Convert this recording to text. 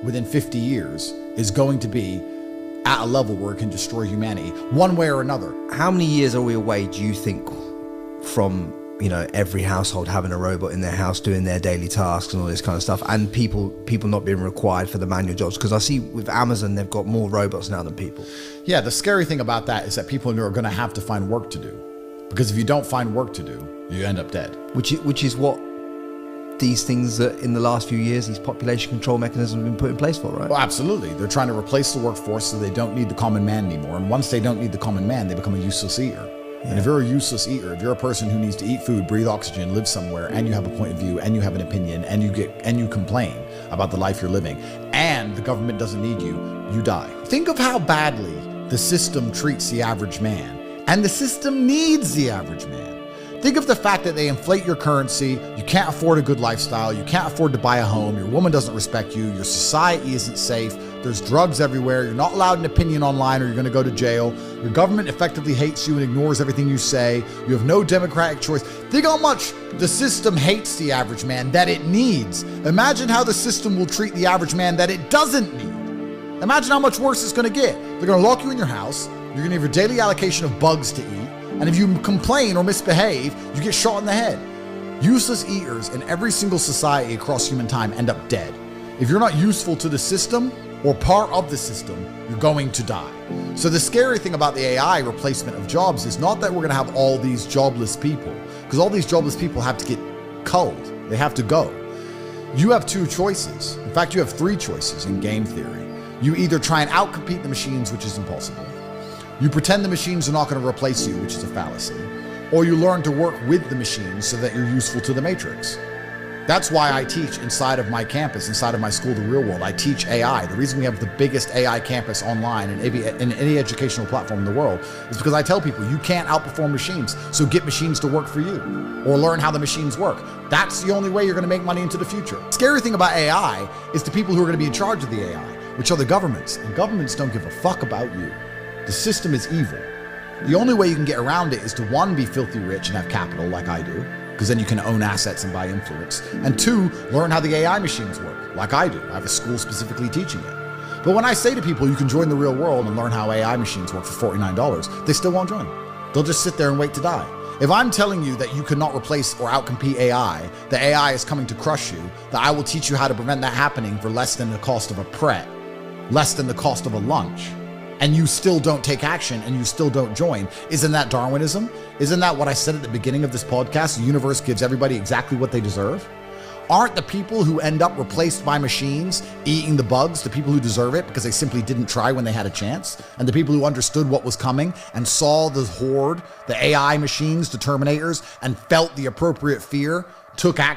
within 50 years is going to be at a level where it can destroy humanity one way or another. How many years are we away, do you think, from every household having a robot in their house doing their daily tasks and all this kind of stuff, and people not being required for the manual jobs? Because I see with Amazon, they've got more robots now than people. Yeah, the scary thing about that is that people are going to have to find work to do, because if you don't find work to do, you end up dead. Which is what these things that in the last few years, these population control mechanisms have been put in place for, right? Well, absolutely. They're trying to replace the workforce so they don't need the common man anymore. And once they don't need the common man, they become a useless eater. Yeah. And if you're a useless eater, if you're a person who needs to eat food, breathe oxygen, live somewhere, and you have a point of view, and you have an opinion, and you complain about the life you're living, and the government doesn't need you, you die. Think of how badly the system treats the average man, and the system needs the average man. Think of the fact that they inflate your currency, you can't afford a good lifestyle, you can't afford to buy a home, your woman doesn't respect you, your society isn't safe, there's drugs everywhere, you're not allowed an opinion online or you're gonna go to jail, your government effectively hates you and ignores everything you say, you have no democratic choice. Think how much the system hates the average man that it needs. Imagine how the system will treat the average man that it doesn't need. Imagine how much worse it's gonna get. They're gonna lock you in your house, you're gonna have your daily allocation of bugs to eat, and if you complain or misbehave, you get shot in the head. Useless eaters in every single society across human time end up dead. If you're not useful to the system or part of the system, you're going to die. So the scary thing about the AI replacement of jobs is not that we're gonna have all these jobless people, because all these jobless people have to get culled. They have to go. You have two choices. In fact, you have three choices in game theory. You either try and outcompete the machines, which is impossible. You pretend the machines are not going to replace you, which is a fallacy. Or you learn to work with the machines so that you're useful to the matrix. That's why I teach inside of my campus, inside of my school, The Real World. I teach AI. The reason we have the biggest AI campus online in any educational platform in the world is because I tell people you can't outperform machines, so get machines to work for you or learn how the machines work. That's the only way you're going to make money into the future. The scary thing about AI is the people who are going to be in charge of the AI, which are the governments, and governments don't give a fuck about you. The system is evil. The only way you can get around it is to, one, be filthy rich and have capital like I do, because then you can own assets and buy influence. And two, learn how the AI machines work, like I do. I have a school specifically teaching it. But when I say to people, you can join The Real World and learn how AI machines work for $49, they still won't join. They'll just sit there and wait to die. If I'm telling you that you cannot replace or outcompete AI, that AI is coming to crush you, that I will teach you how to prevent that happening for less than the cost of a Pret, less than the cost of a lunch, and you still don't take action and you still don't join, isn't that Darwinism? Isn't that what I said at the beginning of this podcast? The universe gives everybody exactly what they deserve? Aren't the people who end up replaced by machines eating the bugs the people who deserve it because they simply didn't try when they had a chance? And the people who understood what was coming and saw the horde, the AI machines, the Terminators, and felt the appropriate fear, took action?